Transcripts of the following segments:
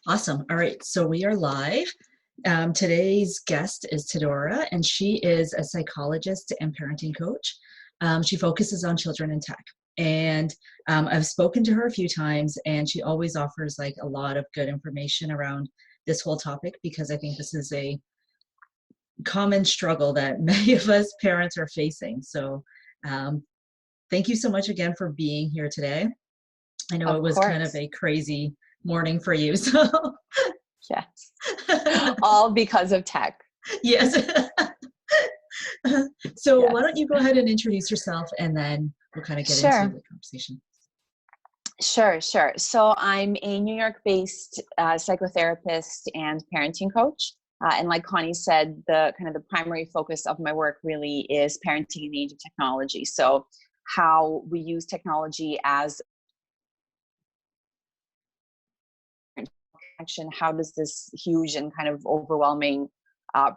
Awesome. All right, so we are live. Today's guest is Teodora, and she is a psychologist and parenting coach. She focuses on children in tech. And I've spoken to her a few times, and she always offers like a lot of good information around this whole topic because I think this is a common struggle that many of us parents are facing. So thank you so much again for being here today. I know Of it was kind of course. a crazy morning for you, so Yes. All because of tech. yes. So why Yes. don't you go ahead and introduce yourself and then we'll kind of get into Sure. the conversation. Sure. So I'm a New York-based psychotherapist and parenting coach. And like Connie said, the primary focus of my work really is parenting in the age of technology. So how we use technology as action, how does this huge and kind of overwhelming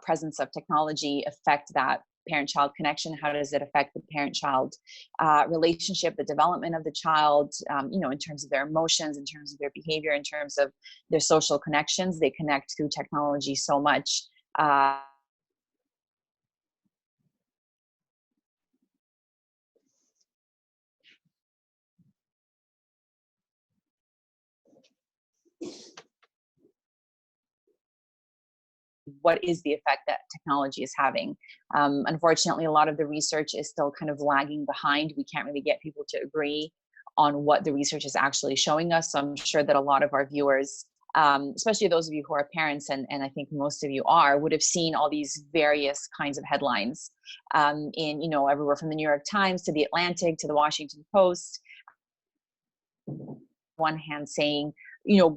presence of technology affect that parent-child connection? How does it affect the parent-child relationship, the development of the child, in terms of their emotions, in terms of their behavior, in terms of their social connections? They connect through technology so much. What is the effect that technology is having? Unfortunately, a lot of the research is still kind of lagging behind. We can't really get people to agree on what the research is actually showing us. So I'm sure that a lot of our viewers, especially those of you who are parents, and I think most of you are, would have seen all these various kinds of headlines in, everywhere from the New York Times to the Atlantic to the Washington Post. One hand saying,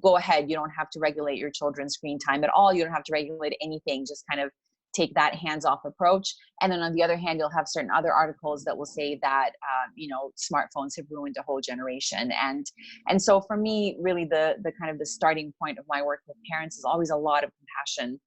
go ahead, you don't have to regulate your children's screen time at all. You don't have to regulate anything, just kind of take that hands-off approach. And then on the other hand, you'll have certain other articles that will say that, smartphones have ruined a whole generation. And so for me, really the kind of the starting point of my work with parents is always a lot of compassion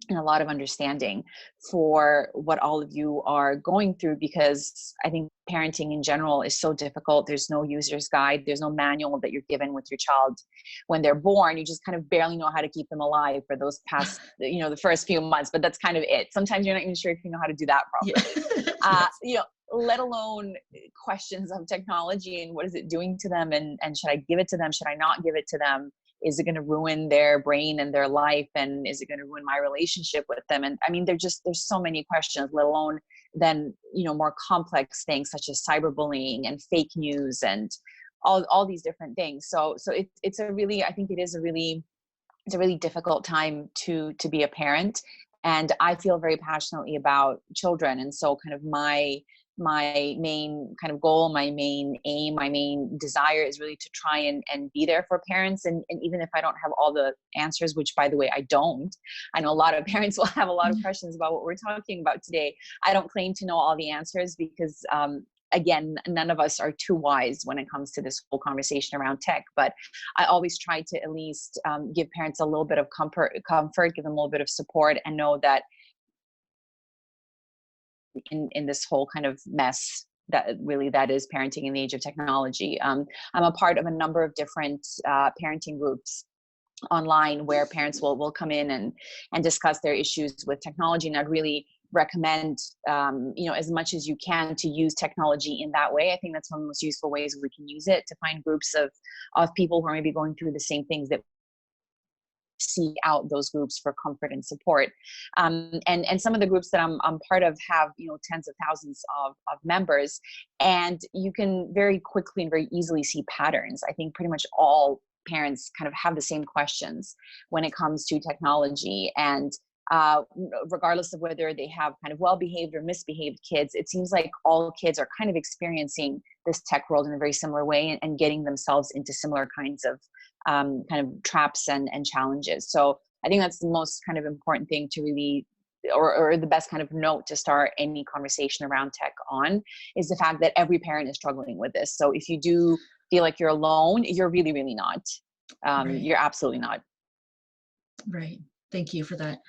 and a lot of understanding for what all of you are going through, because I think parenting in general is so difficult. There's no user's guide. There's no manual that you're given with your child when they're born. You just kind of barely know how to keep them alive for those past, the first few months, but that's kind of it. Sometimes you're not even sure if you know how to do that Yeah. properly. Yes. Let alone questions of technology and what is it doing to them, and should I give it to them? Should I not give it to them? Is it going to ruin their brain and their life? And is it going to ruin my relationship with them? And I mean, there's so many questions, let alone then, more complex things such as cyberbullying and fake news and all these different things. So it's a really, I think it's a really difficult time to be a parent. And I feel very passionately about children. And so kind of my main kind of goal, my main aim, my main desire is really to try and be there for parents. And even if I don't have all the answers, which by the way, I don't, I know a lot of parents will have a lot of questions about what we're talking about today. I don't claim to know all the answers because, again, none of us are too wise when it comes to this whole conversation around tech, but I always try to at least give parents a little bit of comfort, give them a little bit of support, and know that in this whole kind of mess that is parenting in the age of technology. I'm a part of a number of different parenting groups online where parents will come in and discuss their issues with technology. And I'd really recommend, as much as you can, to use technology in that way. I think that's one of the most useful ways we can use it, to find groups of people who are maybe going through the same things, that seek out those groups for comfort and support. And some of the groups that I'm part of have, tens of thousands of members, and you can very quickly and very easily see patterns. I think pretty much all parents kind of have the same questions when it comes to technology. And regardless of whether they have kind of well-behaved or misbehaved kids, it seems like all kids are kind of experiencing this tech world in a very similar way, and getting themselves into similar kinds of kind of traps and challenges. So I think that's the most kind of important thing to really, or the best kind of note to start any conversation around tech on, is the fact that every parent is struggling with this. So if you do feel like you're alone, you're really, really not. Right. You're absolutely not. Right. Thank you for that.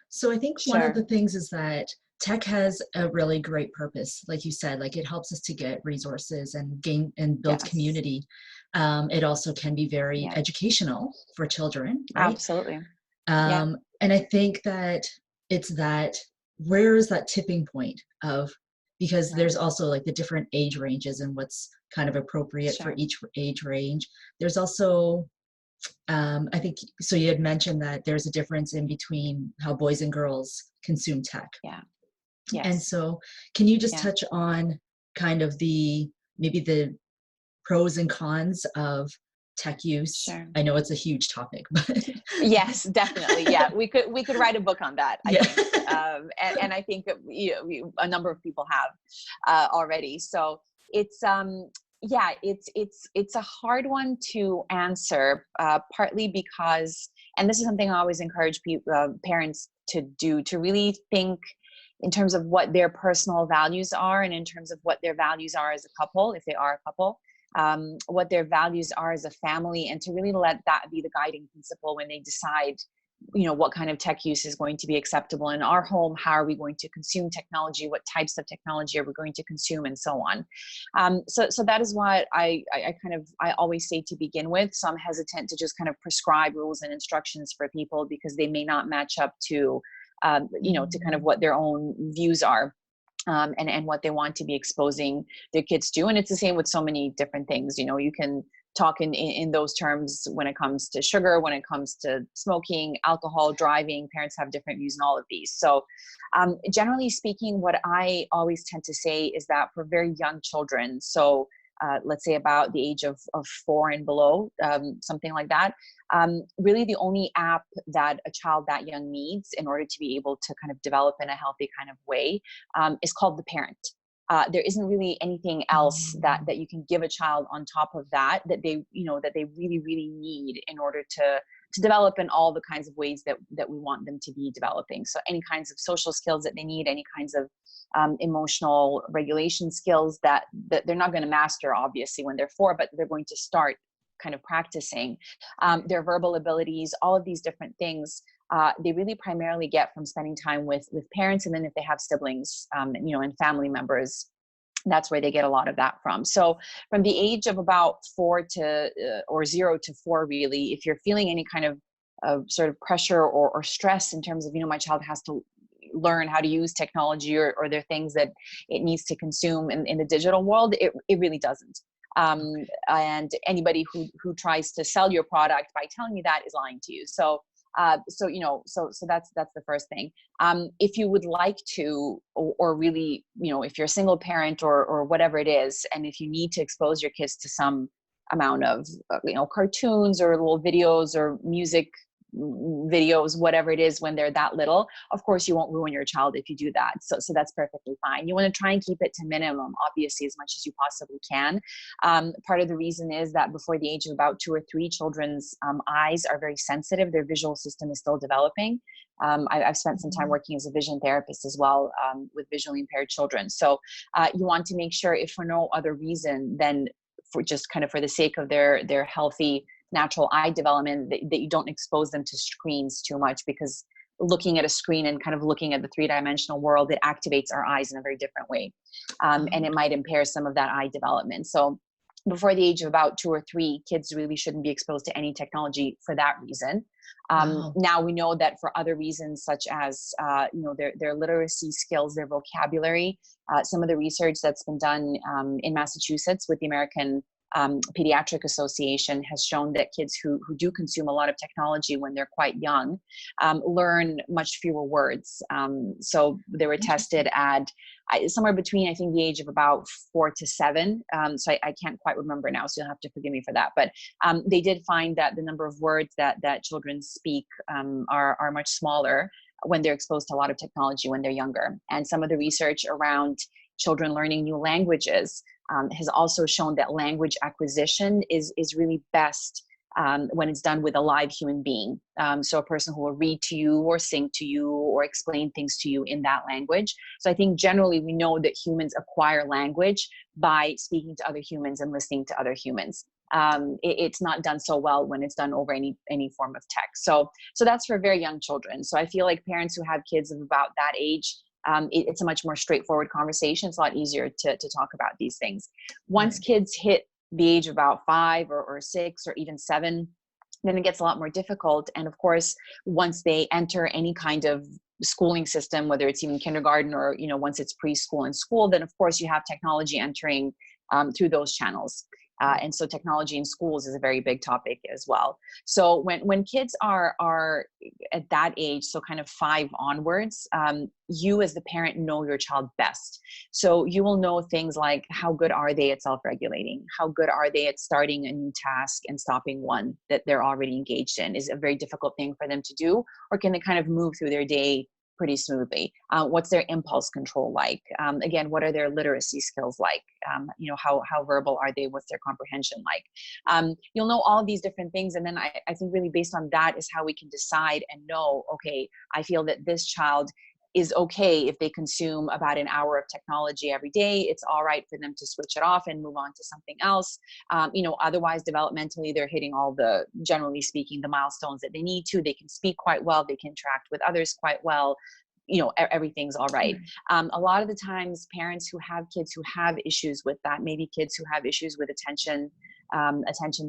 So I think one of Sure. the things is that tech has a really great purpose. Like you said, like it helps us to get resources and gain and build Yes. community. It also can be very Yeah, educational for children, right? absolutely. Yeah, And I think that it's that, where is that tipping point of, because right. there's also like the different age ranges and what's kind of appropriate for Sure. each age range. There's also, I think, so you had mentioned that there's a difference in between how boys and girls consume tech. Yeah. And Yes. so can you just Yeah. touch on kind of the, maybe the pros and cons of tech use? Sure. I know it's a huge topic, but Yes, definitely. Yeah, we could wite a book on that, I yeah. think, and I think that a number of people have already. So it's yeah, it's a hard one to answer, partly because, and this is something I always encourage parents to do, to really think in terms of what their personal values are, and in terms of what their values are as a couple, if they are a couple, what their values are as a family, and to really let that be the guiding principle when they decide, what kind of tech use is going to be acceptable in our home, how are we going to consume technology, what types of technology are we going to consume, and so on. So that is what I always say to begin with. So I'm hesitant to just kind of prescribe rules and instructions for people, because they may not match up to to kind of Mhm. what their own views are, and what they want to be exposing their kids to. And it's the same with so many different things. You can talk in those terms when it comes to sugar, when it comes to smoking, alcohol, driving. Parents have different views on all of these. So generally speaking, what I always tend to say is that for very young children, so let's say about the age of 4 and below, something like that. Really, the only app that a child that young needs in order to be able to kind of develop in a healthy kind of way is called the parent. There isn't really anything else that you can give a child on top of that they really really need in order to develop in all the kinds of ways that we want them to be developing. So any kinds of social skills that they need, any kinds of emotional regulation skills that they're not going to master obviously when they're 4, but they're going to start kind of practicing, their verbal abilities, all of these different things. They really primarily get from spending time with parents, and then if they have siblings, and family members, that's where they get a lot of that from. So from the age of about 4 to or 0 to 4, really, if you're feeling any kind of sort of pressure or stress in terms of, my child has to learn how to use technology, or there are things that it needs to consume in the digital world, it really doesn't. And anybody who tries to sell your product by telling you that is lying to you. So that's the first thing. If you would like to, or really, if you're a single parent or whatever it is, and if you need to expose your kids to some amount of cartoons or little videos or music videos, whatever it is, when they're that little, of course you won't ruin your child if you do that. So that's perfectly fine. You want to try and keep it to minimum, obviously, as much as you possibly can. Part of the reason is that before the age of about 2 or 3, children's eyes are very sensitive. Their visual system is still developing. I've spent some time working as a vision therapist as well, with visually impaired children. So you want to make sure, if for no other reason than for just kind of for the sake of their healthy natural eye development, that you don't expose them to screens too much, because looking at a screen and kind of looking at the 3-dimensional world, it activates our eyes in a very different way, and it might impair some of that eye development. So before the age of about 2 or 3, kids really shouldn't be exposed to any technology for that reason. Wow. Now we know that for other reasons, such as their literacy skills, their vocabulary, some of the research that's been done in Massachusetts with the American Pediatric Association has shown that kids who do consume a lot of technology when they're quite young learn much fewer words. So they were tested Interesting. at somewhere between, I think, the age of about 4 to 7. So I can't quite remember now, so you'll have to forgive me for that. But they did find that the number of words that children speak are much smaller when they're exposed to a lot of technology when they're younger. And some of the research around children learning new languages has also shown that language acquisition is really best when it's done with a live human being. So a person who will read to you or sing to you or explain things to you in that language. So I think generally we know that humans acquire language by speaking to other humans and listening to other humans. It's not done so well when it's done over any form of tech. So that's for very young children. So I feel like parents who have kids of about that age, it's a much more straightforward conversation. It's a lot easier to talk about these things. Once Right. kids hit the age of about 5 or 6 or even 7, then it gets a lot more difficult. And of course, once they enter any kind of schooling system, whether it's even kindergarten or, once it's preschool and school, then of course you have technology entering through those channels. And so technology in schools is a very big topic as well. So when kids are at that age, so kind of 5 onwards, you as the parent know your child best. So you will know things like how good are they at self-regulating? How good are they at starting a new task and stopping one that they're already engaged in? Is it a very difficult thing for them to do? Or can they kind of move through their day pretty smoothly? What's their impulse control like? Again, what are their literacy skills like? How verbal are they? What's their comprehension like? You'll know all of these different things. And then I think really based on that is how we can decide and know, okay, I feel that this child is okay if they consume about an hour of technology every day. It's all right for them to switch it off and move on to something else. Otherwise developmentally, they're hitting all the, generally speaking, the milestones that they need to. They can speak quite well. They can interact with others quite well. Everything's all right. A lot of the times parents who have kids who have issues with that, maybe kids who have issues with attention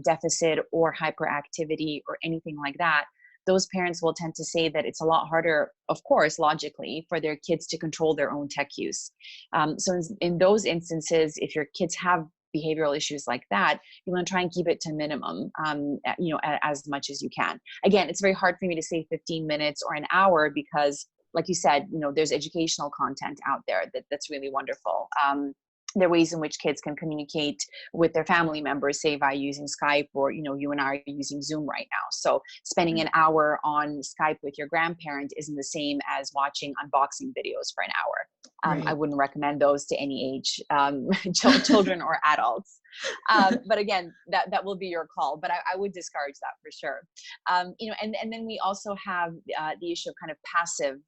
deficit or hyperactivity or anything like that, those parents will tend to say that it's a lot harder, of course, logically, for their kids to control their own tech use. So in those instances, if your kids have behavioral issues like that, you want to try and keep it to minimum, as much as you can. Again, it's very hard for me to say 15 minutes or an hour because, like you said, there's educational content out there that's really wonderful. There are ways in which kids can communicate with their family members, say by using Skype, or, you and I are using Zoom right now. So spending an hour on Skype with your grandparent isn't the same as watching unboxing videos for an hour. Right. I wouldn't recommend those to any age, children or adults. But again, that will be your call, but I would discourage that for sure. And then we also have the issue of kind of passive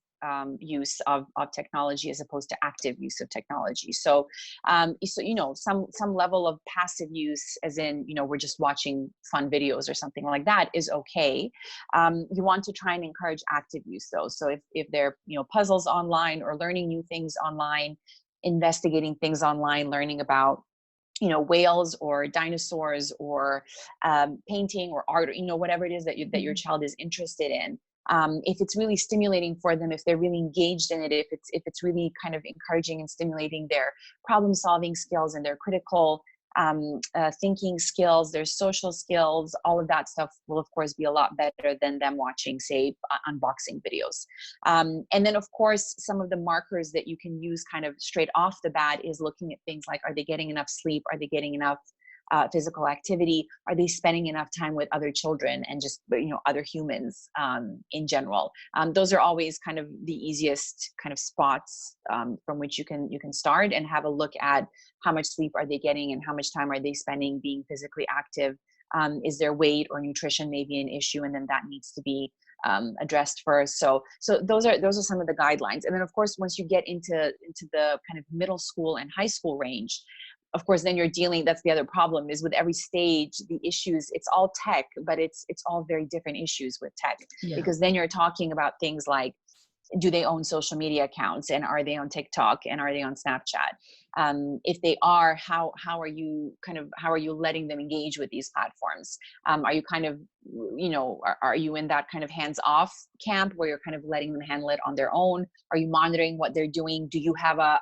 use of technology as opposed to active use of technology. So some level of passive use, as in, we're just watching fun videos or something like that, is okay. You want to try and encourage active use though. So if they're, puzzles online or learning new things online, investigating things online, learning about whales or dinosaurs or painting or art, or whatever it is that your child is interested in. If it's really stimulating for them, if they're really engaged in it, if it's really kind of encouraging and stimulating their problem solving skills and their critical thinking skills, their social skills, all of that stuff will of course be a lot better than them watching, say, unboxing videos. And then of course, some of the markers that you can use kind of straight off the bat is looking at things like, are they getting enough sleep? Are they getting enough physical activity? Are they spending enough time with other children and just, other humans in general? Those are always kind of the easiest kind of spots from which you can start and have a look at how much sleep are they getting and how much time are they spending being physically active. Is their weight or nutrition maybe an issue? And then that needs to be addressed first. So those are some of the guidelines. And then of course, once you get into the kind of middle school and high school range, of course, then you're dealing, that's the other problem, is with every stage, the issues, it's all tech, but it's all very different issues with tech. Yeah. Because then you're talking about things like, do they own social media accounts, and are they on TikTok, and are they on Snapchat? If they are, how are you letting them engage with these platforms? Are you kind of, are you in that kind of hands-off camp where you're kind of letting them handle it on their own? Are you monitoring what they're doing? Do you have a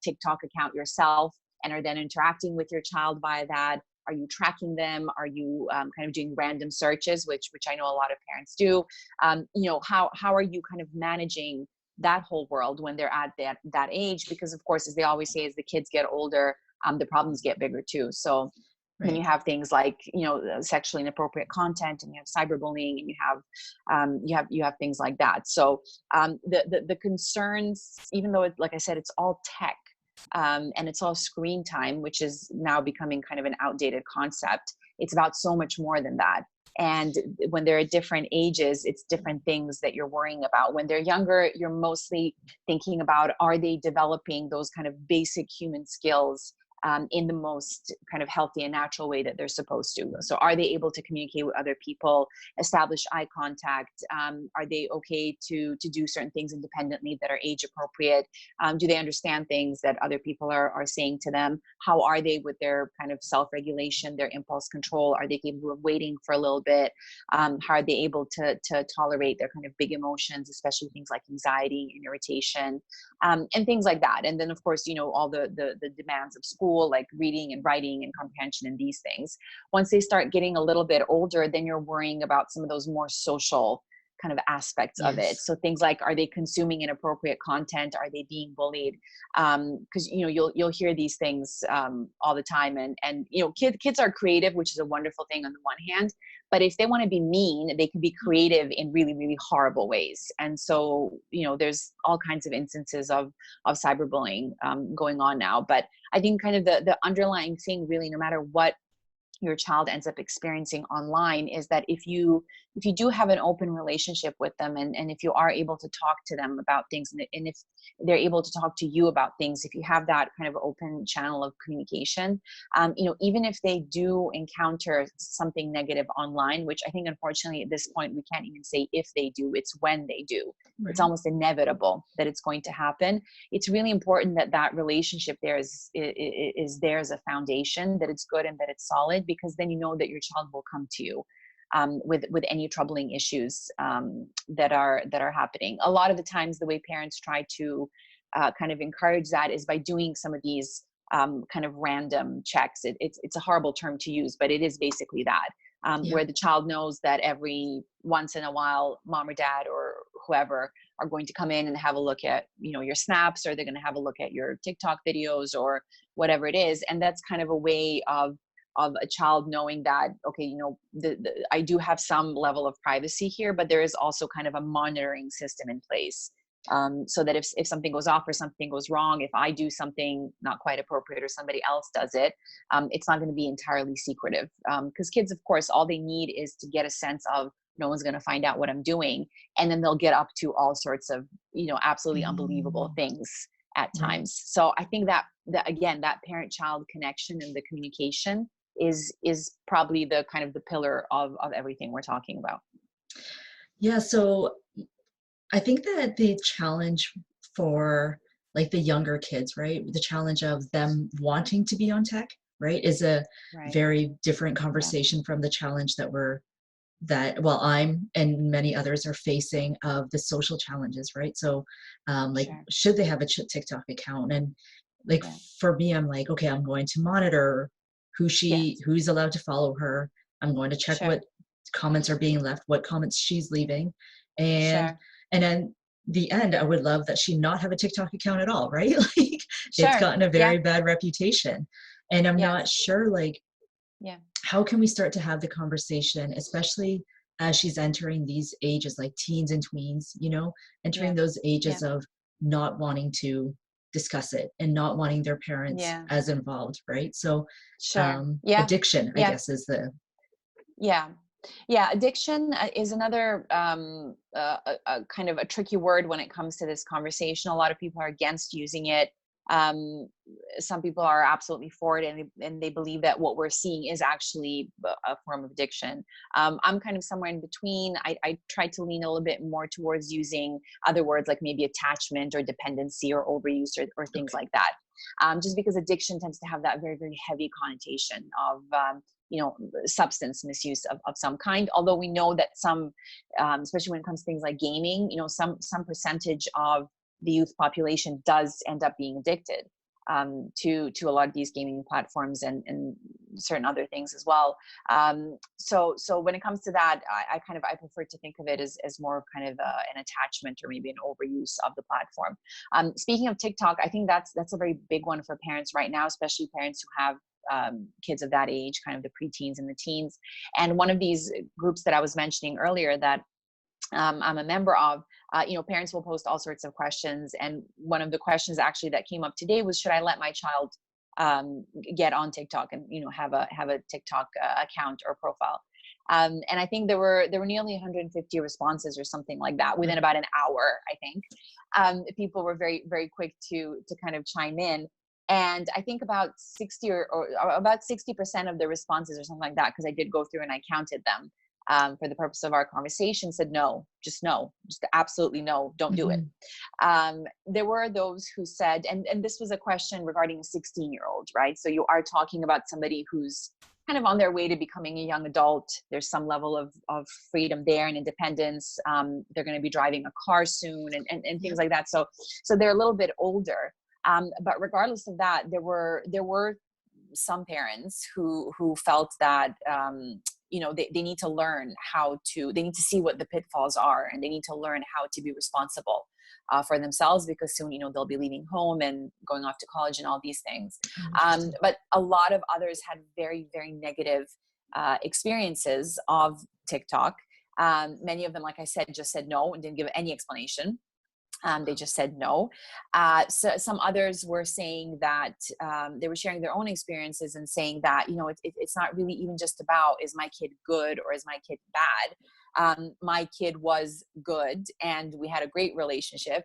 TikTok account yourself and are then interacting with your child via that? Are you tracking them? Are you kind of doing random searches, which I know a lot of parents do? How are you kind of managing that whole world when they're at that age? Because of course, as they always say, as the kids get older, the problems get bigger too. So then you have things like, sexually inappropriate content, and you have cyberbullying, and you have things like that. So the concerns, even though like I said, it's all tech, and it's all screen time, which is now becoming kind of an outdated concept. It's about so much more than that. And when they're at different ages, it's different things that you're worrying about. When they're younger, you're mostly thinking about, are they developing those kind of basic human skills in the most kind of healthy and natural way that they're supposed to. So are they able to communicate with other people, establish eye contact? Are they okay to do certain things independently that are age appropriate? Do they understand things that other people are saying to them? How are they with their kind of self-regulation, their impulse control? Are they capable of waiting for a little bit? How are they able to tolerate their kind of big emotions, especially things like anxiety and irritation, and things like that. And then, of course, all the demands of school, like reading and writing and comprehension and these things. Once they start getting a little bit older, then you're worrying about some of those more social kind of aspects of it. Yes. So things like, are they consuming inappropriate content? Are they being bullied? Because you'll hear these things all the time, and kids are creative, which is a wonderful thing on the one hand, but if they want to be mean, they can be creative in really, really horrible ways. And so there's all kinds of instances of cyberbullying going on now. But I think kind of the underlying thing, really, no matter what your child ends up experiencing online, is that if you do have an open relationship with them, and if you are able to talk to them about things, and if they're able to talk to you about things, if you have that kind of open channel of communication, even if they do encounter something negative online, which I think unfortunately at this point we can't even say if they do, it's when they do. Right. It's almost inevitable that it's going to happen. It's really important that that relationship there is there as a foundation, that it's good and that it's solid, because then that your child will come to you with any troubling issues that are happening. A lot of the times, the way parents try to kind of encourage that is by doing some of these kind of random checks. It's a horrible term to use, but it is basically that, where the child knows that every once in a while, mom or dad or whoever are going to come in and have a look at your snaps, or they're going to have a look at your TikTok videos or whatever it is. And that's kind of a way of a child knowing that, okay, I do have some level of privacy here, but there is also kind of a monitoring system in place, so that if something goes off or something goes wrong, if I do something not quite appropriate or somebody else does it, it's not going to be entirely secretive, because kids, of course, all they need is to get a sense of no one's going to find out what I'm doing, and then they'll get up to all sorts of absolutely unbelievable things at times. So I think that again, that parent-child connection and the communication is probably the kind of the pillar of everything we're talking about. Yeah, so I think that the challenge for like the younger kids, right? The challenge of them wanting to be on tech, right, is a Right. very different conversation from the challenge I'm and many others are facing of the social challenges, right? So, like, Sure. should they have a TikTok account? And like Yeah. for me, I'm like, okay, I'm going to monitor Yes. who's allowed to follow her. I'm going to check Sure. what comments are being left, what comments she's leaving, and Sure. and then the end, I would love that she not have a TikTok account at all, right? Like it's Sure. gotten a Yeah. very bad reputation, and I'm not Yes. sure like Yeah. how can we start to have the conversation, especially as she's entering these ages like teens and tweens, entering Yeah. those Yeah. ages of not wanting to discuss it and not wanting their parents Yeah. as involved, right? So Sure. Yeah. addiction, I Yeah. guess, is the Yeah. Yeah. Addiction is another kind of a tricky word when it comes to this conversation. A lot of people are against using it. Um, some people are absolutely for it, and they believe that what we're seeing is actually a form of addiction. I'm kind of somewhere in between. I try to lean a little bit more towards using other words like maybe attachment or dependency or overuse or things okay. like that. Just because addiction tends to have that very, very heavy connotation of substance misuse of some kind. Although we know that some, especially when it comes to things like gaming, some percentage of the youth population does end up being addicted to a lot of these gaming platforms and certain other things as well. So when it comes to that, I prefer to think of it as more of kind of an attachment or maybe an overuse of the platform. Speaking of TikTok, I think that's a very big one for parents right now, especially parents who have kids of that age, kind of the preteens and the teens. And one of these groups that I was mentioning earlier that I'm a member of, parents will post all sorts of questions. And one of the questions actually that came up today was, should I let my child get on TikTok and, have a TikTok account or profile? And I think there were nearly 150 responses or something like that within about an hour. I think people were very, very quick to kind of chime in. And I think about 60 or about 60% of the responses or something like that, because I did go through and I counted them for the purpose of our conversation, said no, just absolutely no, don't do it. Mhm. There were those who said, and this was a question regarding a 16-year-old, right? So you are talking about somebody who's kind of on their way to becoming a young adult. There's some level of freedom there and independence. They're going to be driving a car soon and things Yep. like that. So they're a little bit older. But regardless of that, there were some parents who felt that they need to learn they need to see what the pitfalls are, and they need to learn how to be responsible for themselves, because soon they'll be leaving home and going off to college and all these things. Oh, interesting. But a lot of others had very, very negative experiences of TikTok. Many of them, like I said, just said no and didn't give any explanation. They just said no. So some others were saying that they were sharing their own experiences and saying that, it's not really even just about, is my kid good or is my kid bad? My kid was good and we had a great relationship.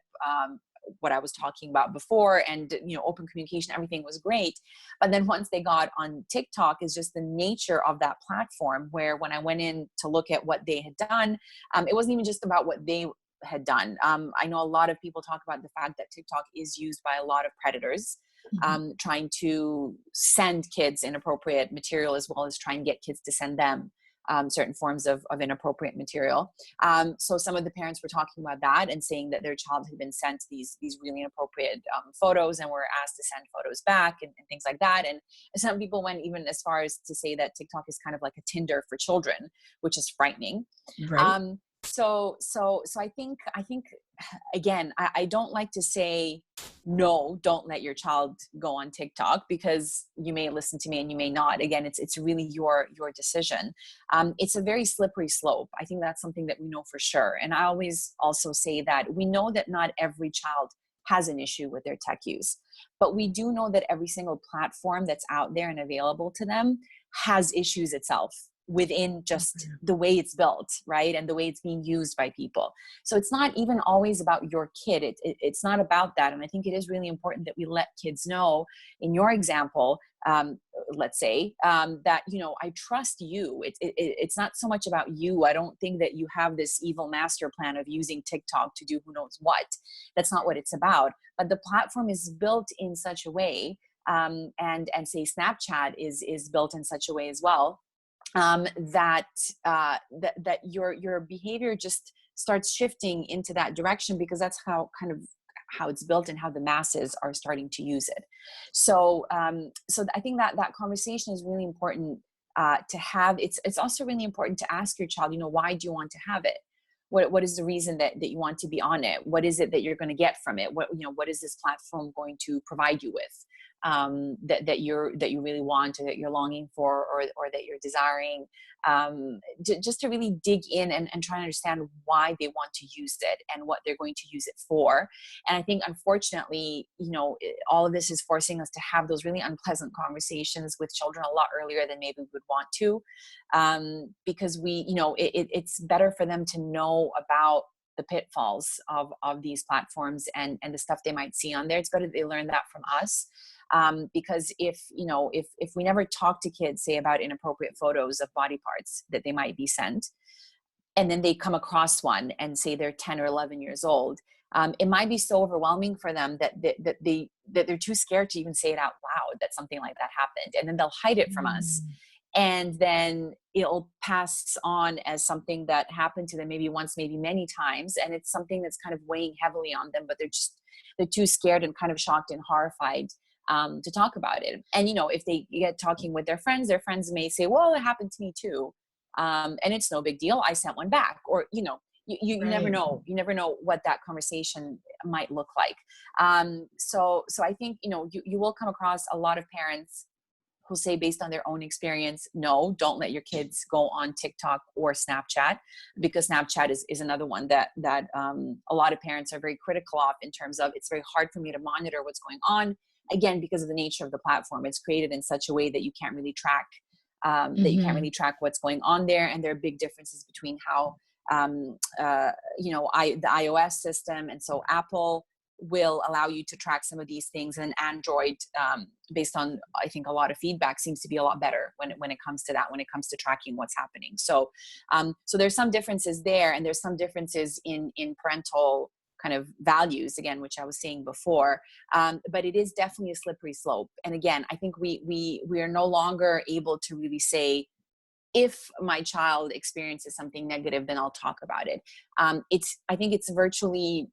What I was talking about before, and open communication, everything was great. But then once they got on TikTok, is just the nature of that platform, where when I went in to look at what they had done, it wasn't even just about what they had done. I know a lot of people talk about the fact that TikTok is used by a lot of predators, Mhm. trying to send kids inappropriate material, as well as try and get kids to send them certain forms of inappropriate material. So some of the parents were talking about that and saying that their child had been sent these really inappropriate photos, and were asked to send photos back and things like that. And some people went even as far as to say that TikTok is kind of like a Tinder for children, which is frightening. Right. So I think again, I don't like to say no, don't let your child go on TikTok, because you may listen to me and you may not. Again, it's really your decision. It's a very slippery slope. I think that's something that we know for sure. And I always also say that we know that not every child has an issue with their tech use, but we do know that every single platform that's out there and available to them has issues itself, within just Okay. the way it's built, right? And the way it's being used by people. So it's not even always about your kid. It's not about that. And I think it is really important that we let kids know, in your example, let's say, that, I trust you. It's not so much about you. I don't think that you have this evil master plan of using TikTok to do who knows what. That's not what it's about. But the platform is built in such a way, and say Snapchat is built in such a way as well, that your behavior just starts shifting into that direction, because that's how it's built and how the masses are starting to use it. So I think that conversation is really important to have. It's also really important to ask your child, why do you want to have it? What is the reason that you want to be on it? What is it that you're going to get from it? What is this platform going to provide you with, that you really want, or that you're longing for, or that you're desiring, just to really dig in and try to understand why they want to use it and what they're going to use it for. And I think, unfortunately, all of this is forcing us to have those really unpleasant conversations with children a lot earlier than maybe we would want to, because it's better for them to know about the pitfalls of these platforms and the stuff they might see on there. It's better they learn that from us, because if we never talk to kids, say, about inappropriate photos of body parts that they might be sent, and then they come across one and say they're 10 or 11 years old, it might be so overwhelming for them that they're too scared to even say it out loud, that something like that happened, and then they'll hide it from us. Mm. And then it'll pass on as something that happened to them maybe once, maybe many times, and it's something that's kind of weighing heavily on them, but they're too scared and kind of shocked and horrified to talk about it. And if they get talking with their friends may say, well, it happened to me too, and it's no big deal, I sent one back. Or you never Right. know. You never know what that conversation might look like. So I think you will come across a lot of parents who say, based on their own experience, no, don't let your kids go on TikTok or Snapchat, because Snapchat is another one that a lot of parents are very critical of, in terms of, it's very hard for me to monitor what's going on. Again, because of the nature of the platform, it's created in such a way that you can't really track Mhm. what's going on there. And there are big differences between how the iOS system, and so Apple will allow you to track some of these things. And Android, based on, I think, a lot of feedback, seems to be a lot better when it comes to that, when it comes to tracking what's happening. So so there's some differences there, and there's some differences in parental kind of values, again, which I was saying before, but it is definitely a slippery slope. And again, I think we are no longer able to really say, if my child experiences something negative, then I'll talk about it. I think it's virtually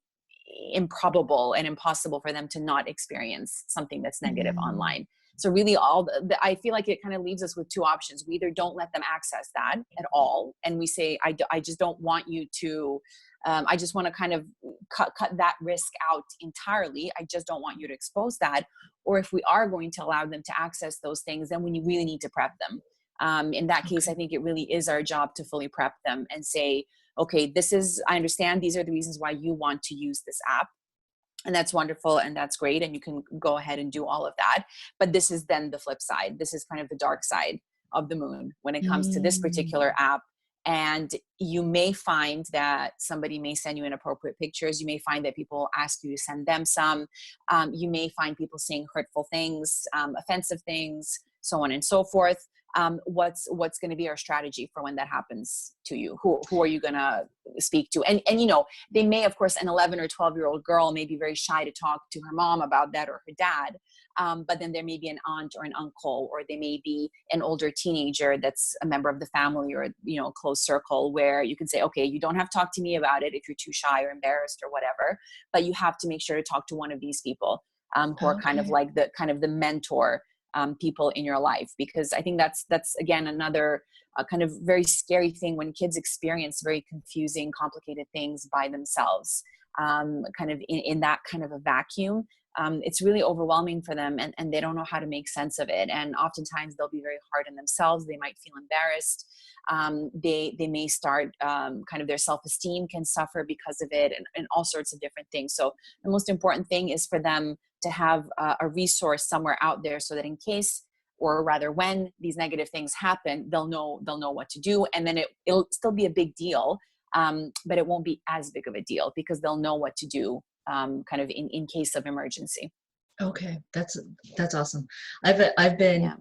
improbable and impossible for them to not experience something that's negative online. So really I feel like it kind of leaves us with two options. We either don't let them access that at all, and we say, I just don't want you to, I just want to kind of cut that risk out entirely. I just don't want you to expose that. Or if we are going to allow them to access those things, then we really need to prep them. In that case, I think it really is our job to fully prep them and say, okay, I understand these are the reasons why you want to use this app. And that's wonderful and that's great. And you can go ahead and do all of that. But this is then the flip side. This is kind of the dark side of the moon when it comes to this particular app. And you may find that somebody may send you inappropriate pictures. You may find that people ask you to send them some. You may find people saying hurtful things, offensive things, so on and so forth. What's going to be our strategy for when that happens to you? Who are you going to speak to? And they may, of course, an 11 or 12-year-old girl may be very shy to talk to her mom about that, or her dad. But then there may be an aunt or an uncle, or they may be an older teenager that's a member of the family, or, a close circle, where you can say, okay, you don't have to talk to me about it if you're too shy or embarrassed or whatever, but you have to make sure to talk to one of these people who are kind of like the mentor people in your life. Because I think that's again another kind of very scary thing when kids experience very confusing, complicated things by themselves, kind of in that kind of a vacuum. It's really overwhelming for them, and they don't know how to make sense of it. And oftentimes they'll be very hard on themselves. They might feel embarrassed. They may start kind of their self-esteem can suffer because of it, and all sorts of different things. So the most important thing is for them to have a resource somewhere out there, so that in case, or rather when these negative things happen, they'll know what to do. And then it'll still be a big deal, but it won't be as big of a deal because they'll know what to do kind of in case of emergency. Okay. That's awesome. I've been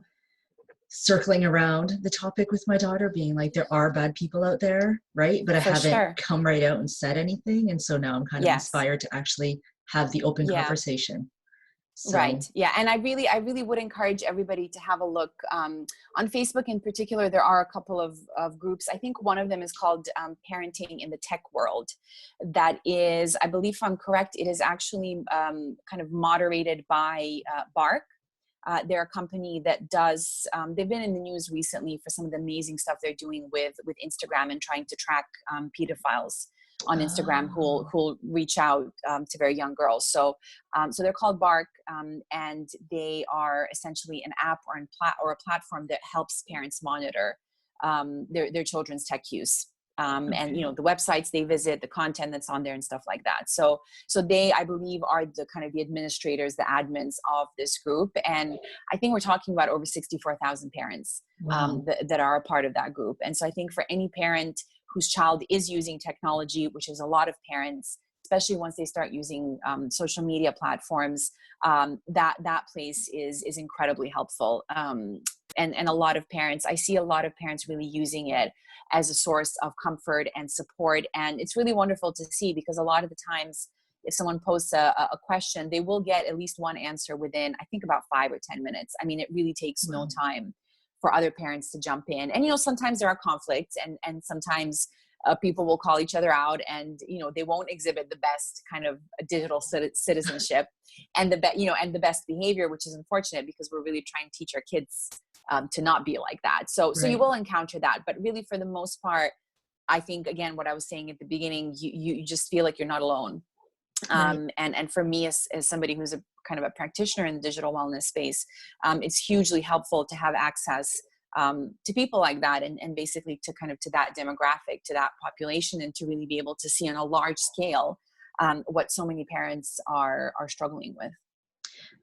circling around the topic with my daughter, being like, there are bad people out there, right? But I haven't come right out and said anything. And so now I'm kind of inspired to actually have the open conversation. So. Right. Yeah. And I really would encourage everybody to have a look on Facebook in particular. There are a couple of groups. I think one of them is called Parenting in the Tech World. That is, I believe if I'm correct, it is actually kind of moderated by Bark. They're a company that does, they've been in the news recently for some of the amazing stuff they're doing with Instagram and trying to track pedophiles on Instagram who'll reach out to very young girls. So they're called Bark, and they are essentially an app or a platform that helps parents monitor their children's tech use. And the websites they visit, the content that's on there and stuff like that. So they, I believe, are the kind of the administrators, the admins of this group. And I think we're talking about over 64,000 parents that are a part of that group. And so I think for any parent whose child is using technology, which is a lot of parents, especially once they start using social media platforms, that place is incredibly helpful. And a lot of parents, I see a lot of parents really using it as a source of comfort and support. And it's really wonderful to see, because a lot of the times if someone posts a question, they will get at least one answer within, I think, about 5 or 10 minutes. I mean, it really takes no time for other parents to jump in. And, sometimes there are conflicts, and sometimes people will call each other out, and, they won't exhibit the best kind of digital citizenship and the best behavior, which is unfortunate because we're really trying to teach our kids to not be like that. So you will encounter that, but really for the most part, I think, again, what I was saying at the beginning, you just feel like you're not alone. And for me, as somebody who's a kind of a practitioner in the digital wellness space, it's hugely helpful to have access to people like that, and basically to kind of to that demographic, to that population, and to really be able to see on a large scale what so many parents are struggling with.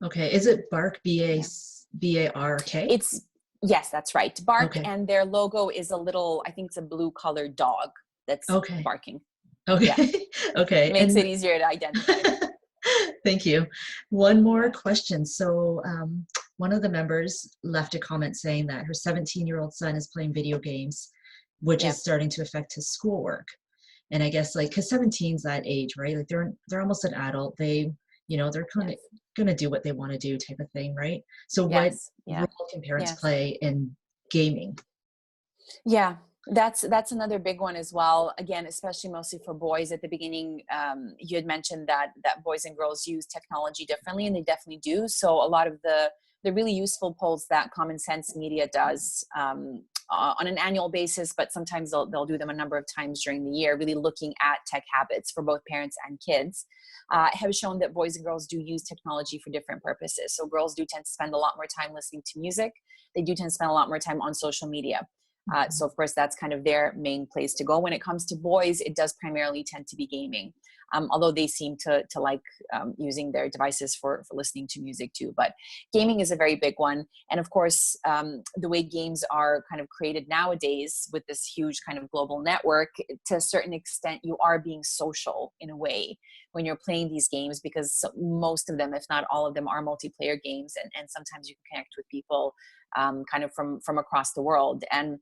Okay. Is it Bark, B-A-R-K? Yes, that's right. Bark. Okay. And their logo is a little, I think it's a blue colored dog that's barking. Okay. Yeah. Okay. It makes it easier to identify. Thank you. One more Yeah. question. So, one of the members left a comment saying that her 17-year-old son is playing video games, which Yeah. is starting to affect his schoolwork. And I guess like, cause 17's that age, right? Like they're almost an adult. They, they're kind of Yes. gonna do what they want to do type of thing, right? So what Yes. Yeah. role can parents Yes. play in gaming? Yeah, that's another big one as well. Again, especially mostly for boys at the beginning. You had mentioned that boys and girls use technology differently, and they definitely do. So a lot of the really useful polls that Common Sense Media does on an annual basis, but sometimes they'll do them a number of times during the year, really looking at tech habits for both parents and kids, have shown that boys and girls do use technology for different purposes. So girls do tend to spend a lot more time listening to music. They do tend to spend a lot more time on social media. So of course, that's kind of their main place to go. When it comes to boys, it does primarily tend to be gaming, although they seem to like using their devices for listening to music too. But gaming is a very big one. And of course, the way games are kind of created nowadays with this huge kind of global network, to a certain extent, you are being social in a way when you're playing these games, because most of them, if not all of them, are multiplayer games. And sometimes you can connect with people kind of from across the world. And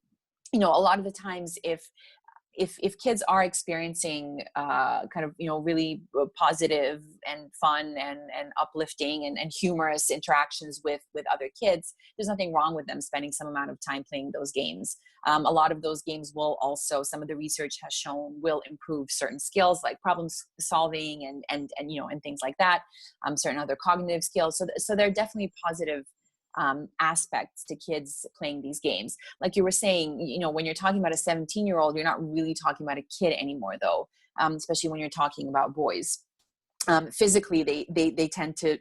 a lot of the times, if kids are experiencing kind of really positive and fun and uplifting and humorous interactions with other kids, there's nothing wrong with them spending some amount of time playing those games. A lot of those games will also, some of the research has shown, will improve certain skills like problem solving and things like that, certain other cognitive skills. So they're definitely positive aspects to kids playing these games. Like you were saying, when you're talking about a 17-year-old, you're not really talking about a kid anymore, though, especially when you're talking about boys. Physically, they tend to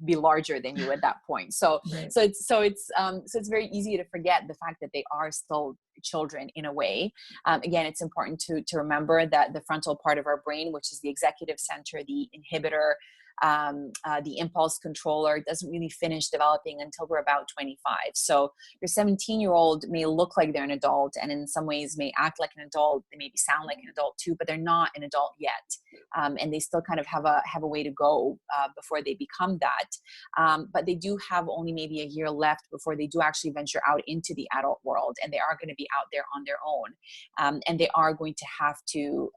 be larger than you at that point. So Right. it's very easy to forget the fact that they are still children in a way. Again, it's important to remember that the frontal part of our brain, which is the executive center, the inhibitor, the impulse controller, doesn't really finish developing until we're about 25. So your 17-year-old may look like they're an adult, and in some ways may act like an adult. They maybe sound like an adult too, but they're not an adult yet, and they still kind of have a way to go before they become that. But they do have only maybe a year left before they do actually venture out into the adult world, and they are going to be out there on their own, and they are going to have to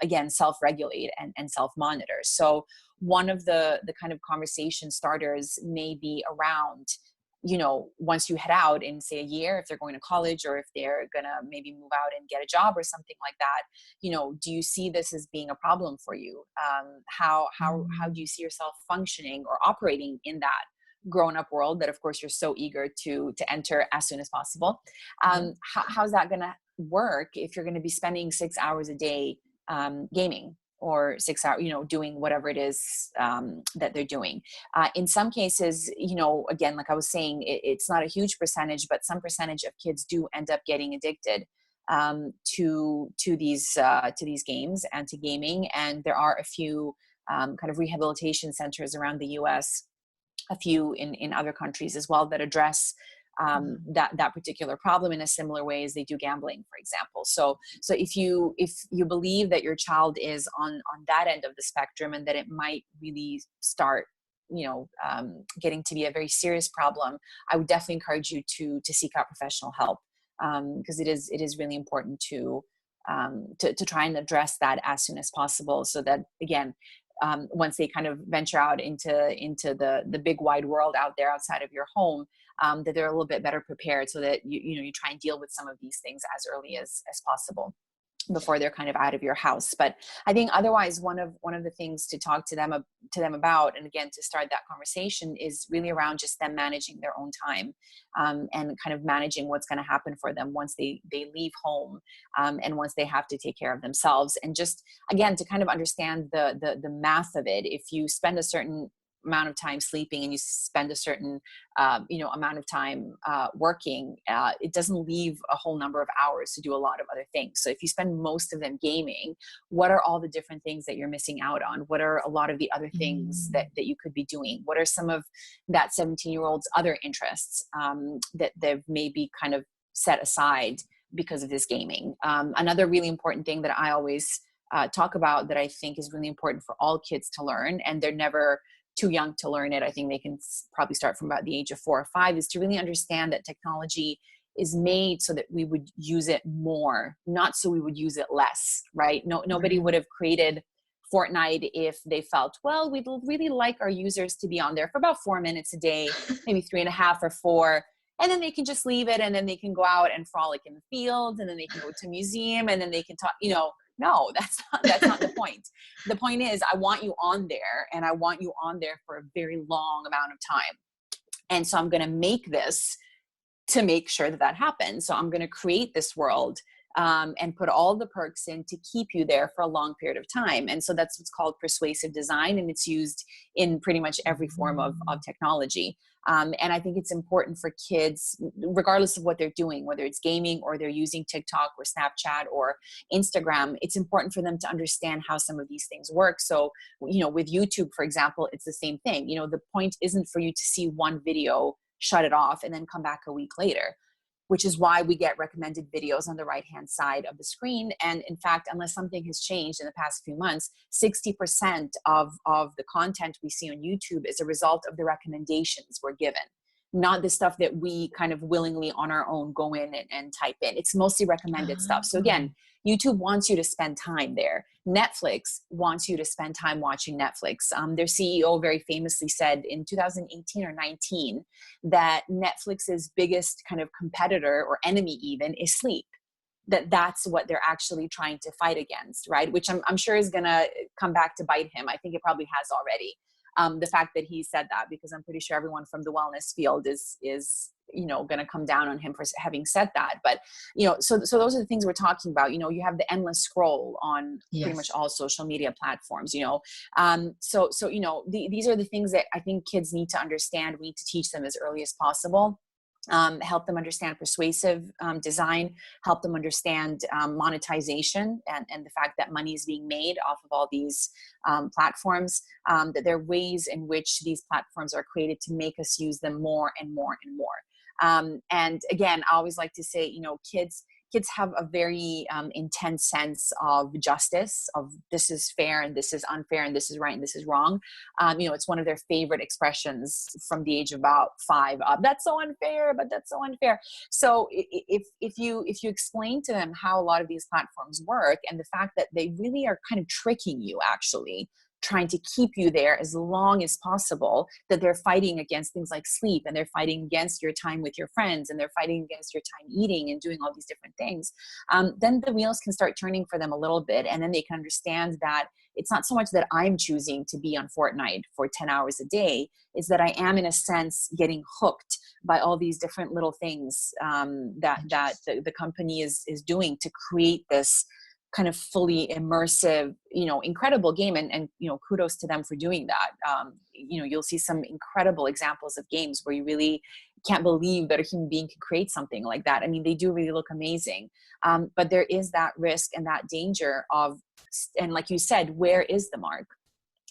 again self-regulate and self-monitor. So one of the kind of conversation starters may be around, once you head out in, say, a year, if they're going to college or if they're going to maybe move out and get a job or something like that, do you see this as being a problem for you? How do you see yourself functioning or operating in that grown-up world that, of course, you're so eager to enter as soon as possible? How's that going to work if you're going to be spending 6 hours a day gaming, or 6 hours, doing whatever it is that they're doing? In some cases, again, like I was saying, it's not a huge percentage, but some percentage of kids do end up getting addicted to these games and to gaming. And there are a few kind of rehabilitation centers around the U.S., a few in other countries as well, that address that particular problem in a similar way as they do gambling, for example. So if you believe that your child is on that end of the spectrum, and that it might really start getting to be a very serious problem, I would definitely encourage you to seek out professional help, because it is really important to try and address that as soon as possible, so that, again, once they kind of venture out into the big wide world out there outside of your home, that they're a little bit better prepared, so that you try and deal with some of these things as early as possible before they're kind of out of your house. But I think otherwise, one of the things to talk to them about, and again, to start that conversation, is really around just them managing their own time, and kind of managing what's going to happen for them once they leave home, and once they have to take care of themselves. And just, again, to kind of understand the math of it. If you spend a certain amount of time sleeping and you spend a certain amount of time working, it doesn't leave a whole number of hours to do a lot of other things. So if you spend most of them gaming, what are all the different things that you're missing out on? What are a lot of the other things that you could be doing? What are some of that 17-year-old's other interests that they've maybe kind of set aside because of this gaming? Another really important thing that I always talk about that I think is really important for all kids to learn, and they're never too young to learn it. I think they can probably start from about the age of 4 or 5, is to really understand that technology is made so that we would use it more, not so we would use it less, right? Nobody would have created Fortnite if they felt, well, we'd really like our users to be on there for about 4 minutes a day, maybe 3.5 or 4. And then they can just leave it, and then they can go out and frolic in the fields, and then they can go to a museum, and then they can talk, no, that's not the point. The point is, I want you on there, and I want you on there for a very long amount of time. And so I'm going to make this to make sure that happens. So I'm going to create this world and put all the perks in to keep you there for a long period of time. And so that's what's called persuasive design, and it's used in pretty much every form of technology. And I think it's important for kids, regardless of what they're doing, whether it's gaming or they're using TikTok or Snapchat or Instagram, it's important for them to understand how some of these things work. So, with YouTube, for example, it's the same thing. The point isn't for you to see one video, shut it off, and then come back a week later, which is why we get recommended videos on the right-hand side of the screen. And in fact, unless something has changed in the past few months, 60% of the content we see on YouTube is a result of the recommendations we're given, not the stuff that we kind of willingly on our own go in and type in. It's mostly recommended stuff. So again, YouTube wants you to spend time there. Netflix wants you to spend time watching Netflix. Their CEO very famously said in 2018 or 19 that Netflix's biggest kind of competitor or enemy even is sleep. That's what they're actually trying to fight against, right? Which I'm sure is going to come back to bite him. I think it probably has already. The fact that he said that, because I'm pretty sure everyone from the wellness field is going to come down on him for having said that. But, so those are the things we're talking about. You have the endless scroll on pretty much all social media platforms, these are the things that I think kids need to understand. We need to teach them as early as possible. Help them understand persuasive design, help them understand monetization and the fact that money is being made off of all these platforms, that there are ways in which these platforms are created to make us use them more and more and more. And again, I always like to say, kids have a very intense sense of justice, of this is fair and this is unfair and this is right and this is wrong. It's one of their favorite expressions from the age of about 5. That's so unfair, but that's so unfair. So if you explain to them how a lot of these platforms work and the fact that they really are kind of tricking you, actually trying to keep you there as long as possible, that they're fighting against things like sleep, and they're fighting against your time with your friends, and they're fighting against your time eating and doing all these different things, then the wheels can start turning for them a little bit. And then they can understand that it's not so much that I'm choosing to be on Fortnite for 10 hours a day, is that I am in a sense getting hooked by all these different little things that the company is doing to create this kind of fully immersive, incredible game. And kudos to them for doing that. You'll see some incredible examples of games where you really can't believe that a human being can create something like that. I mean, they do really look amazing. But there is that risk and that danger of, and like you said, where is the mark?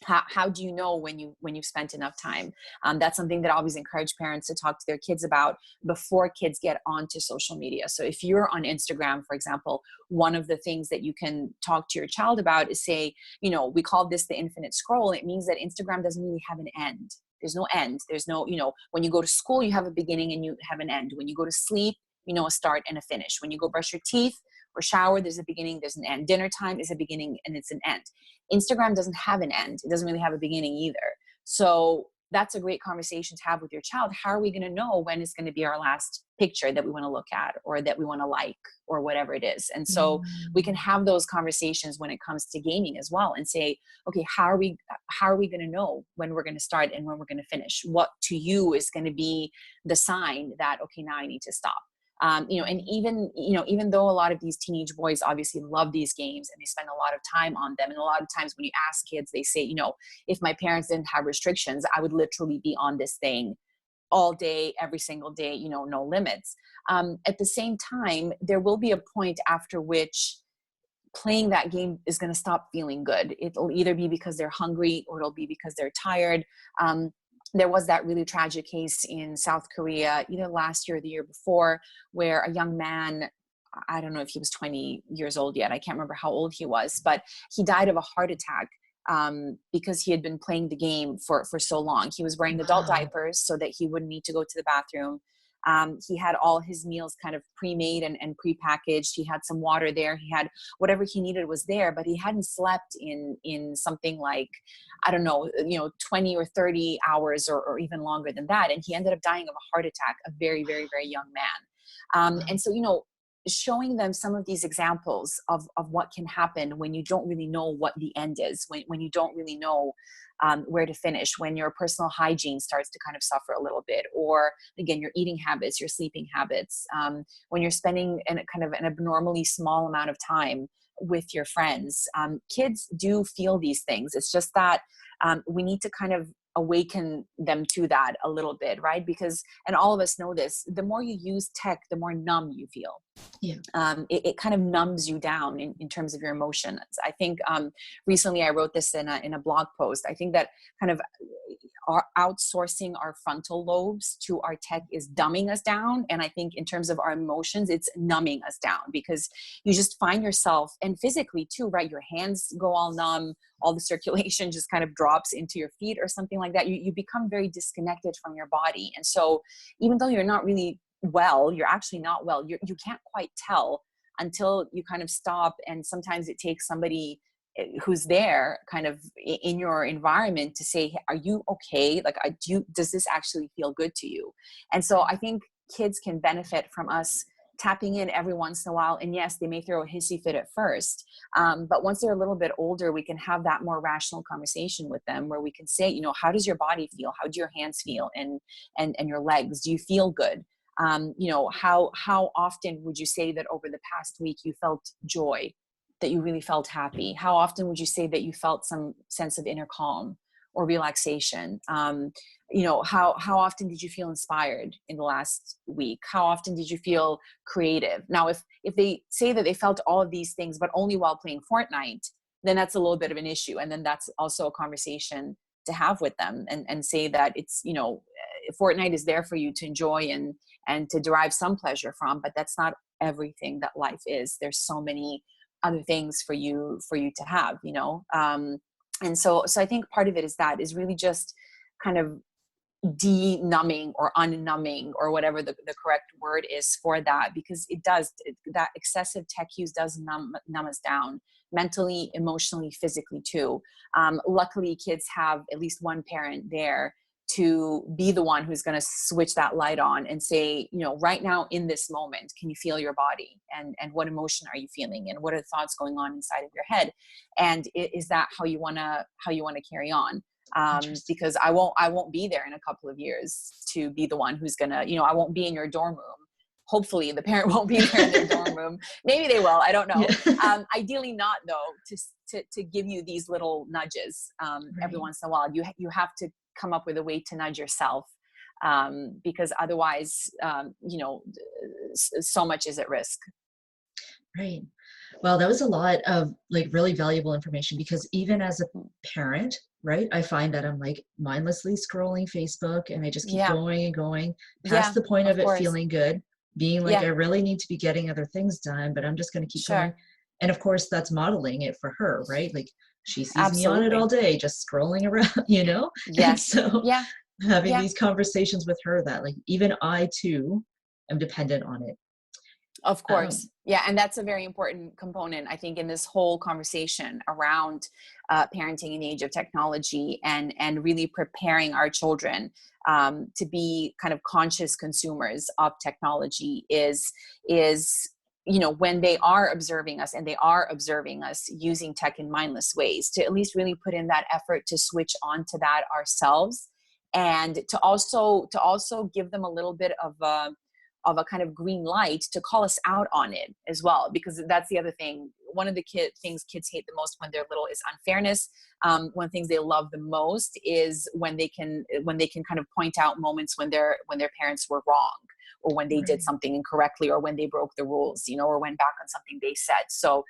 How do you know when you've spent enough time? That's something that I always encourage parents to talk to their kids about before kids get onto social media. So if you're on Instagram, for example, one of the things that you can talk to your child about is say, we call this the infinite scroll. It means that Instagram doesn't really have an end. There's no end. There's no, when you go to school, you have a beginning and you have an end. When you go to sleep, a start and a finish. When you go brush your teeth or shower, there's a beginning, there's an end. Dinner time is a beginning and it's an end. Instagram doesn't have an end. It doesn't really have a beginning either. So that's a great conversation to have with your child. How are we going to know when it's going to be our last picture that we want to look at or that we want to like or whatever it is? And so we can have those conversations when it comes to gaming as well and say, okay, how are we going to know when we're going to start and when we're going to finish? What to you is going to be the sign that, okay, now I need to stop. And even though a lot of these teenage boys obviously love these games and they spend a lot of time on them. And a lot of times when you ask kids, they say, if my parents didn't have restrictions, I would literally be on this thing all day, every single day, no limits. At the same time, there will be a point after which playing that game is going to stop feeling good. It'll either be because they're hungry or it'll be because they're tired. There was that really tragic case in South Korea, either last year or the year before, where a young man, I don't know if he was 20 years old yet. I can't remember how old he was, but he died of a heart attack because he had been playing the game for so long. He was wearing adult Wow. diapers so that he wouldn't need to go to the bathroom. He had all his meals kind of pre-made and pre-packaged. He had some water there. He had whatever he needed was there, but he hadn't slept in something like, I don't know, 20 or 30 hours or even longer than that. And he ended up dying of a heart attack, a very, very, very young man. Wow. And so, showing them some of these examples of what can happen when you don't really know what the end is, when you don't really know where to finish, when your personal hygiene starts to kind of suffer a little bit, or again, your eating habits, your sleeping habits, when you're spending kind of an abnormally small amount of time with your friends. Kids do feel these things. It's just that we need to kind of awaken them to that a little bit, right? Because, and all of us know this, the more you use tech, the more numb you feel. Yeah. It kind of numbs you down in terms of your emotions. I think recently I wrote this in a blog post. I think that kind of outsourcing our frontal lobes to our tech is dumbing us down. And I think in terms of our emotions, it's numbing us down, because you just find yourself, and physically too, right? Your hands go all numb, all the circulation just kind of drops into your feet or something like that. You become very disconnected from your body. And so even though you're not really well, you're actually not well. You can't quite tell until you kind of stop. And sometimes it takes somebody who's there kind of in your environment to say, hey, are you okay? Like, does this actually feel good to you? And so I think kids can benefit from us tapping in every once in a while. And yes, they may throw a hissy fit at first. But once they're a little bit older, we can have that more rational conversation with them, where we can say, how does your body feel? How do your hands feel? And your legs? Do you feel good? How often would you say that over the past week you felt joy, that you really felt happy? How often would you say that you felt some sense of inner calm or relaxation? How often did you feel inspired in the last week? How often did you feel creative? Now, if they say that they felt all of these things, but only while playing Fortnite, then that's a little bit of an issue. And then that's also a conversation to have with them, and say that it's, Fortnite is there for you to enjoy and to derive some pleasure from, but that's not everything that life is. There's so many other things for you to have, and so I think part of it is really just kind of de-numbing or unnumbing, or whatever the correct word is for that, because that excessive tech use does numb us down mentally, emotionally, physically too. Luckily, kids have at least one parent there to be the one who's going to switch that light on and say, right now in this moment, can you feel your body, and what emotion are you feeling, and what are the thoughts going on inside of your head, and is that how you want to carry on? Because I won't be there in a couple of years to be the one who's gonna, I won't be in your dorm room. Hopefully the parent won't be there in their dorm room. Maybe they will, I don't know. Yeah. Ideally not, though, to give you these little nudges every once in a while. You have to come up with a way to nudge yourself, because otherwise, so much is at risk. Right. Well, that was a lot of like really valuable information, because even as a parent, right, I find that I'm like mindlessly scrolling Facebook, and I just keep Yeah. going and going past Yeah, the point of of it course. feeling good, being like, Yeah, I really need to be getting other things done, but I'm just going to keep going. sure. And of course, that's modeling it for her, right? Like she sees me on it all Absolutely. day, just scrolling around, And Yes. so Yeah. having Yeah. these conversations with her, that like even I too am dependent on it. Of Um, course. Yeah. And that's a very important component, I think, in this whole conversation around parenting in the age of technology, and really preparing our children to be kind of conscious consumers of technology is, when they are observing us, and they are observing us using tech in mindless ways, to at least really put in that effort to switch on to that ourselves, and to also give them a little bit of a kind of green light to call us out on it as well. Because that's the other thing. One of the things kids hate the most when they're little is unfairness. One of the things they love the most is when they can kind of point out moments when their parents were wrong, or when they did right. something incorrectly, or when they broke the rules, or went back on something they said. So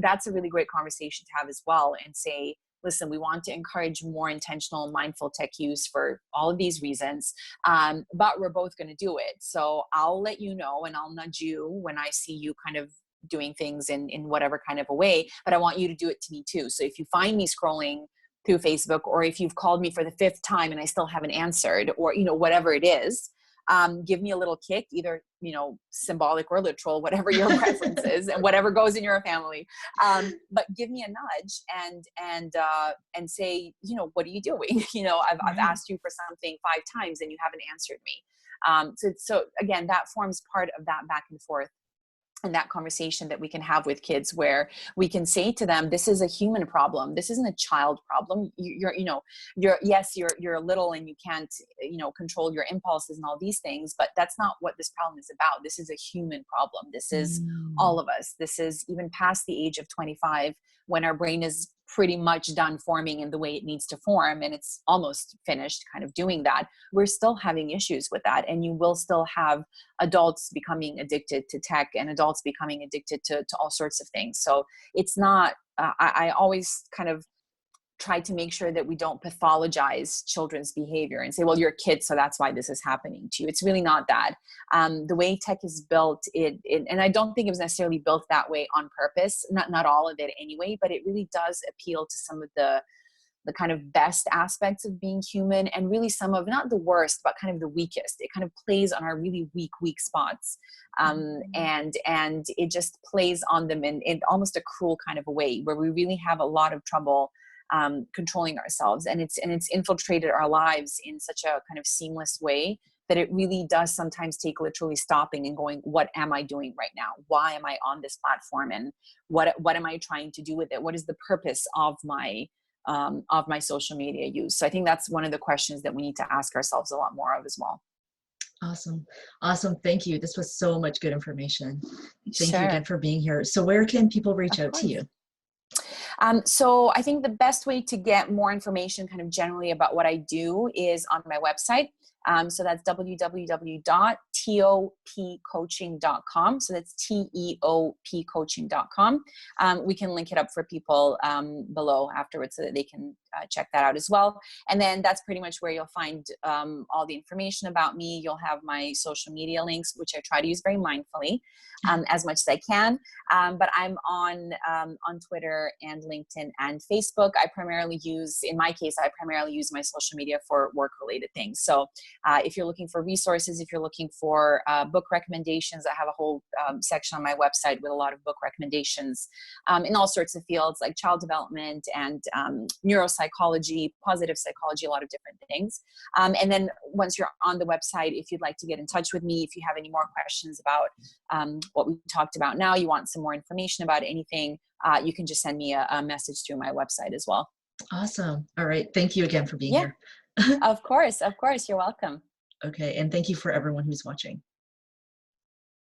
that's a really great conversation to have as well, and say, listen, we want to encourage more intentional, mindful tech use for all of these reasons. But we're both going to do it. So I'll let you know, and I'll nudge you when I see you kind of doing things in whatever kind of a way, but I want you to do it to me too. So if you find me scrolling through Facebook, or if you've called me for the 5th time and I still haven't answered, or, whatever it is, give me a little kick, either, symbolic or literal, whatever your preference is and whatever goes in your family. But give me a nudge and say, what are you doing? I've asked you for something 5 times and you haven't answered me. So again, that forms part of that back and forth, and that conversation that we can have with kids, where we can say to them, this is a human problem. This isn't a child problem. You're little and you can't, control your impulses and all these things, but that's not what this problem is about. This is a human problem. This is all of us. This is even past the age of 25, when our brain is pretty much done forming in the way it needs to form, and it's almost finished kind of doing that. We're still having issues with that, and you will still have adults becoming addicted to tech and adults becoming addicted to all sorts of things. So it's not, I always kind of try to make sure that we don't pathologize children's behavior and say, well, you're a kid, so that's why this is happening to you. It's really not that. The way tech is built, and I don't think it was necessarily built that way on purpose, not all of it anyway, but it really does appeal to some of the kind of best aspects of being human, and really some of, not the worst, but kind of the weakest. It kind of plays on our really weak spots. And it just plays on them in almost a cruel kind of a way, where we really have a lot of trouble controlling ourselves, and it's infiltrated our lives in such a kind of seamless way that it really does sometimes take literally stopping and going, what am I doing right now? Why am I on this platform? And what am I trying to do with it? What is the purpose of my social media use? So I think that's one of the questions that we need to ask ourselves a lot more of as well. Awesome. Thank you. This was so much good information. Thank you Sure. again for being here. So where can people reach out to you? So I think the best way to get more information kind of generally about what I do is on my website. So that's www.teopcoaching.com. So that's teopcoaching.com. We can link it up for people below afterwards so that they can check that out as well. And then that's pretty much where you'll find all the information about me. You'll have my social media links, which I try to use very mindfully as much as I can. But I'm on Twitter and LinkedIn and Facebook. In my case, I primarily use my social media for work-related things. So if you're looking for resources, if you're looking for book recommendations, I have a whole section on my website with a lot of book recommendations in all sorts of fields like child development and neuropsychology, positive psychology, a lot of different things. And then once you're on the website, if you'd like to get in touch with me, if you have any more questions about what we talked about now, you want some more information about anything, you can just send me a message through my website as well. Awesome. All right. Thank you again for being here. Of course. You're welcome. Okay. And thank you for everyone who's watching.